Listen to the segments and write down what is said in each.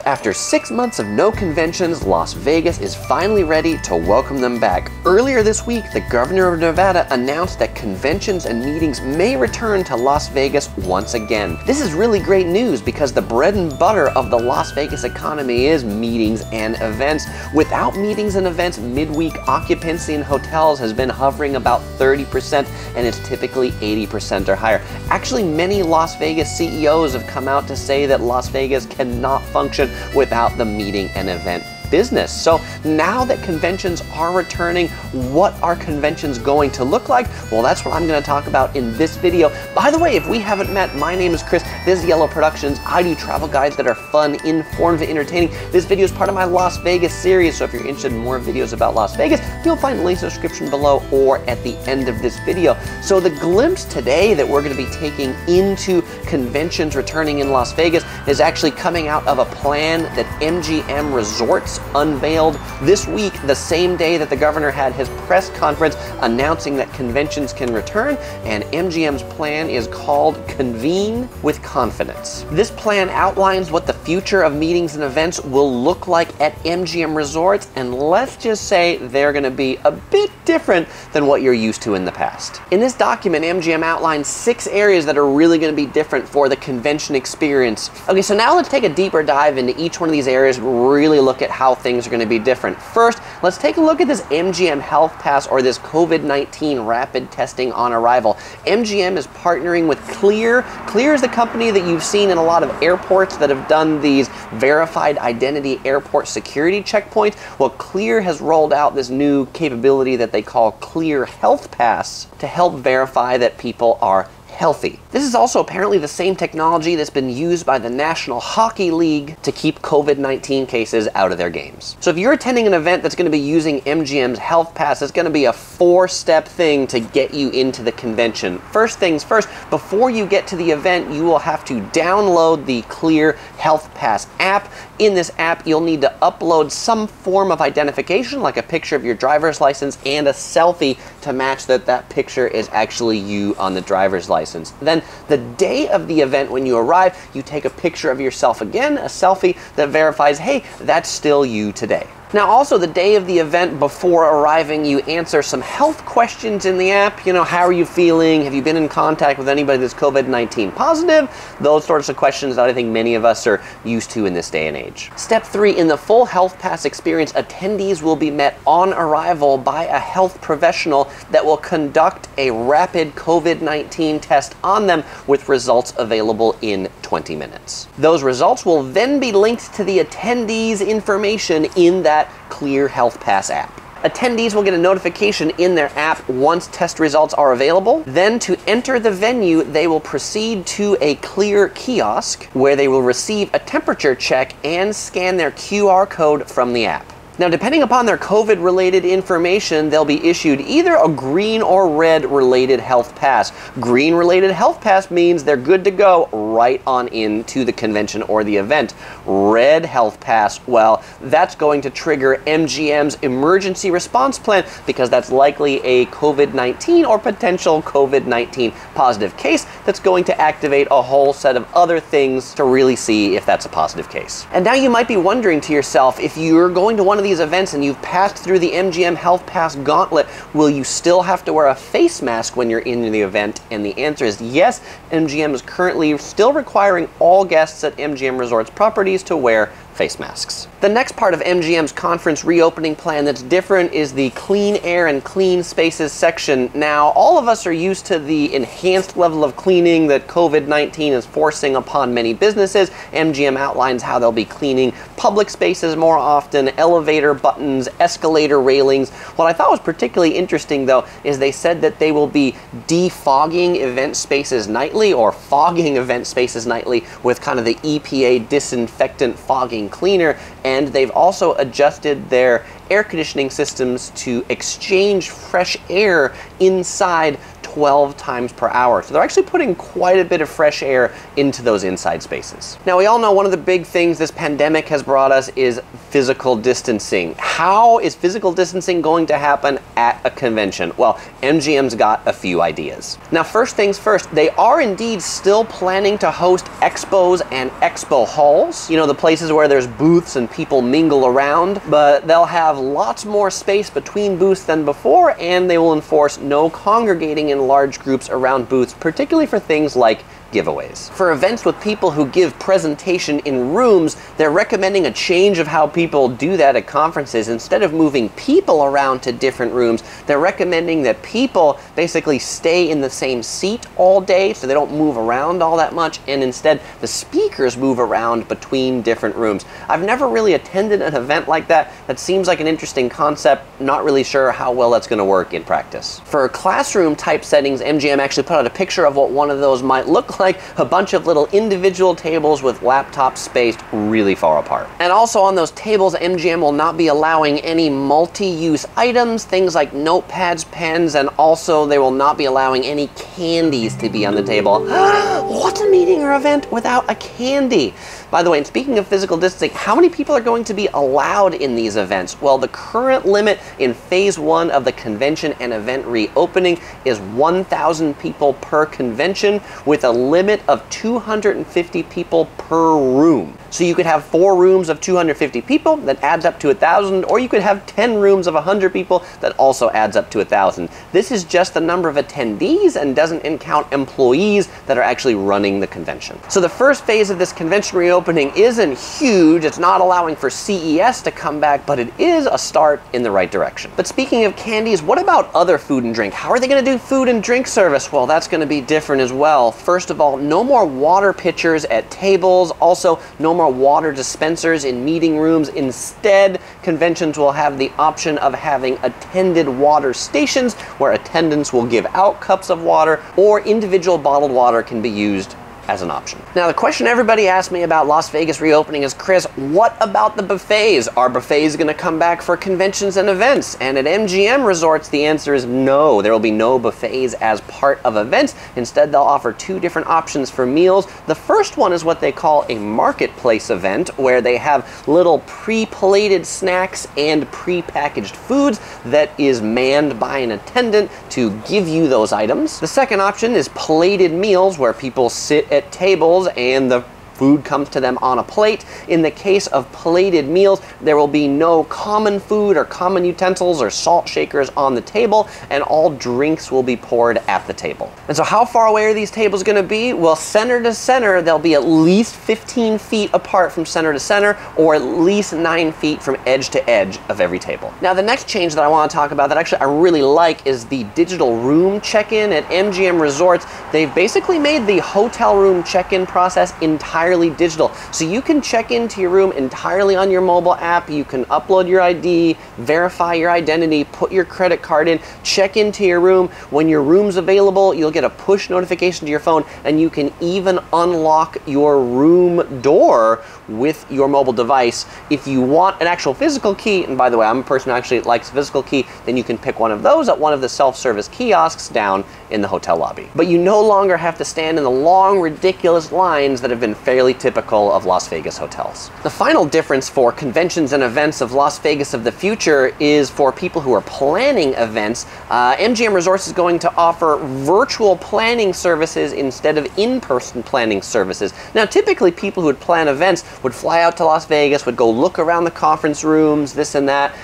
After 6 months of no conventions, Las Vegas is finally ready to welcome them back. Earlier this week, the governor of Nevada announced that conventions and meetings may return to Las Vegas once again. This is really great news because the bread and butter of the Las Vegas economy is meetings and events. Without meetings and events, midweek occupancy in hotels has been hovering about 30%, and it's typically 80% or higher. Actually, many Las Vegas CEOs have come out to say that Las Vegas cannot function without the meeting and event business. So now that conventions are returning, what are conventions going to look like? Well, that's what I'm going to talk about in this video. By the way, if we haven't met, my name is Chris. This is Yellow Productions. I do travel guides that are fun, informed, and entertaining. This video is part of my Las Vegas series, so if you're interested in more videos about Las Vegas, you'll find links in the description below or at the end of this video. So the glimpse today that we're going to be taking into conventions returning in Las Vegas is actually coming out of a plan that MGM Resorts unveiled this week, the same day that the governor had his press conference announcing that conventions can return, and MGM's plan is called Convene with Confidence. This plan outlines what the future of meetings and events will look like at MGM Resorts, and let's just say they're going to be a bit different than what you're used to in the past. In this document, MGM outlines 6 areas that are really going to be different for the convention experience. Okay, so now let's take a deeper dive into each one of these areas and really look at how things are going to be different. First, let's take a look at this MGM Health Pass, or this COVID-19 rapid testing on arrival. MGM is partnering with Clear. Clear is the company that you've seen in a lot of airports that have done these verified identity airport security checkpoints. Well, Clear has rolled out this new capability that they call Clear Health Pass to help verify that people are healthy. This is also apparently the same technology that's been used by the National Hockey League to keep COVID-19 cases out of their games. So if you're attending an event that's going to be using MGM's Health Pass, it's going to be a 4-step thing to get you into the convention. First things first, before you get to the event, you will have to download the Clear Health Pass app. In this app, you'll need to upload some form of identification, like a picture of your driver's license and a selfie to match that that picture is actually you on the driver's license. Then the day of the event when you arrive, you take a picture of yourself again, a selfie that verifies, hey, that's still you today. Now also the day of the event before arriving, you answer some health questions in the app. You know, how are you feeling? Have you been in contact with anybody that's COVID-19 positive? Those sorts of questions that I think many of us are used to in this day and age. Step 3, in the full Health Pass experience, attendees will be met on arrival by a health professional that will conduct a rapid COVID-19 test on them with results available in 20 minutes. Those results will then be linked to the attendees' information in that Clear Health Pass app. Attendees will get a notification in their app once test results are available. Then to enter the venue, they will proceed to a Clear kiosk where they will receive a temperature check and scan their QR code from the app. Now, depending upon their COVID-related information, they'll be issued either a green or red-related health pass. Green-related health pass means they're good to go right on into the convention or the event. Red health pass, well, that's going to trigger MGM's emergency response plan because that's likely a COVID-19 or potential COVID-19 positive case that's going to activate a whole set of other things to really see if that's a positive case. And now you might be wondering to yourself, if you're going to one of these events and you've passed through the MGM Health Pass gauntlet, will you still have to wear a face mask when you're in the event? And the answer is yes. MGM is currently still requiring all guests at MGM Resorts properties to wear face masks. The next part of MGM's conference reopening plan that's different is the clean air and clean spaces section. Now, all of us are used to the enhanced level of cleaning that COVID-19 is forcing upon many businesses. MGM outlines how they'll be cleaning public spaces more often, elevator buttons, escalator railings. What I thought was particularly interesting, though, is they said that they will be defogging event spaces nightly, or fogging event spaces nightly, with kind of the EPA disinfectant fogging cleaner, and they've also adjusted their air conditioning systems to exchange fresh air inside 12 times per hour. So they're actually putting quite a bit of fresh air into those inside spaces. Now, we all know one of the big things this pandemic has brought us is physical distancing. How is physical distancing going to happen at a convention? Well, MGM's got a few ideas. Now, first things first, they are indeed still planning to host expos and expo halls, you know, the places where there's booths and people mingle around, but they'll have lots more space between booths than before, and they will enforce no congregating in large groups around booths, particularly for things like giveaways. For events with people who give presentation in rooms, they're recommending a change of how people do that at conferences. Instead of moving people around to different rooms, they're recommending that people basically stay in the same seat all day so they don't move around all that much, and instead the speakers move around between different rooms. I've never really attended an event like that. That seems like an interesting concept. Not really sure how well that's going to work in practice. For classroom type settings, MGM actually put out a picture of what one of those might look like, a bunch of little individual tables with laptops spaced really far apart. And also on those tables, MGM will not be allowing any multi-use items, things like notepads, pens, and also they will not be allowing any candies to be on the table. What's a meeting or event without a candy? By the way, and speaking of physical distancing, how many people are going to be allowed in these events? Well, the current limit in phase 1 of the convention and event reopening is 1,000 people per convention, with a limit of 250 people per room. So you could have 4 rooms of 250 people, that adds up to 1,000, or you could have 10 rooms of 100 people, that also adds up to 1,000. This is just the number of attendees and doesn't count employees that are actually running the convention. So the first phase of this convention reopening isn't huge. It's not allowing for CES to come back, but it is a start in the right direction. But speaking of candies, what about other food and drink? How are they going to do food and drink service? Well, that's going to be different as well. First of all, no more water pitchers at tables. Also, no more water dispensers in meeting rooms. Instead, conventions will have the option of having attended water stations where attendants will give out cups of water, or individual bottled water can be used as an option. Now, the question everybody asked me about Las Vegas reopening is, Chris, what about the buffets? Are buffets going to come back for conventions and events? And at MGM Resorts, the answer is no. There will be no buffets as part of events. Instead, they'll offer 2 different options for meals. The first one is what they call a marketplace event, where they have little pre-plated snacks and pre-packaged foods that is manned by an attendant to give you those items. The second option is plated meals, where people sit at tables and the food comes to them on a plate. In the case of plated meals, there will be no common food or common utensils or salt shakers on the table, and all drinks will be poured at the table. And so how far away are these tables going to be? Well, center to center, they'll be at least 15 feet apart from center to center, or at least 9 feet from edge to edge of every table. Now, the next change that I want to talk about that actually I really like is the digital room check-in at MGM Resorts. They've basically made the hotel room check-in process entirely digital. So you can check into your room entirely on your mobile app. You can upload your ID, verify your identity, put your credit card in, check into your room. When your room's available, you'll get a push notification to your phone, and you can even unlock your room door with your mobile device. If you want an actual physical key, and by the way, I'm a person who actually likes a physical key, then you can pick one of those at one of the self-service kiosks down in the hotel lobby. But you no longer have to stand in the long, ridiculous lines that have been fairly typical of Las Vegas hotels. The final difference for conventions and events of Las Vegas of the future is for people who are planning events. MGM Resorts is going to offer virtual planning services instead of in-person planning services. Now, typically people who would plan events would fly out to Las Vegas, would go look around the conference rooms, this and that,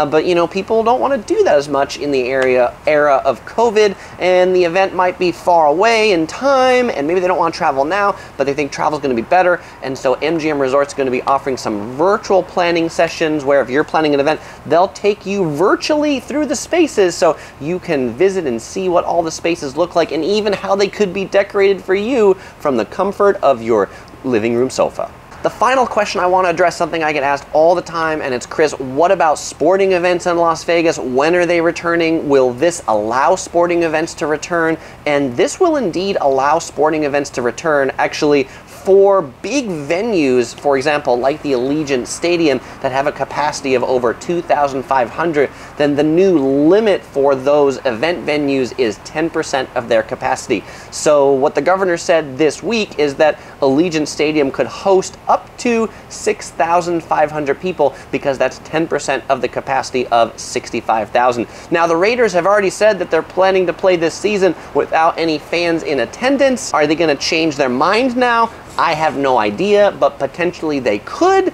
but you know, people don't want to do that as much in the era of COVID, and the event might be far away in time, and maybe they don't want to travel now, but they think travel is going to be better, and so MGM Resorts is going to be offering some virtual planning sessions where if you're planning an event, they'll take you virtually through the spaces so you can visit and see what all the spaces look like, and even how they could be decorated for you from the comfort of your living room sofa. The final question I want to address, something I get asked all the time, and it's, Chris, what about sporting events in Las Vegas? When are they returning? Will this allow sporting events to return? And this will indeed allow sporting events to return, actually For big venues, for example, like the Allegiant Stadium that have a capacity of over 2,500, then the new limit for those event venues is 10% of their capacity. So what the governor said this week is that Allegiant Stadium could host up to 6,500 people because that's 10% of the capacity of 65,000. Now, the Raiders have already said that they're planning to play this season without any fans in attendance. Are they going to change their mind now? I have no idea, but potentially they could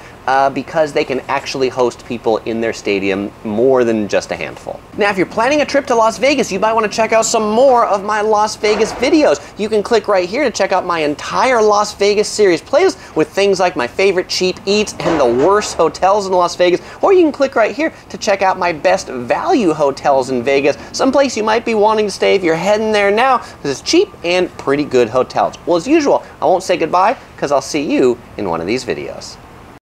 because they can actually host people in their stadium more than just a handful. Now, if you're planning a trip to Las Vegas, you might want to check out some more of my Las Vegas videos. You can click right here to check out my entire Las Vegas series playlist with things like my favorite cheap eats and the worst hotels in Las Vegas, or you can click right here to check out my best value hotels in Vegas, someplace you might be wanting to stay if you're heading there now, because it's cheap and pretty good hotels. Well, as usual, I won't say goodbye because I'll see you in one of these videos.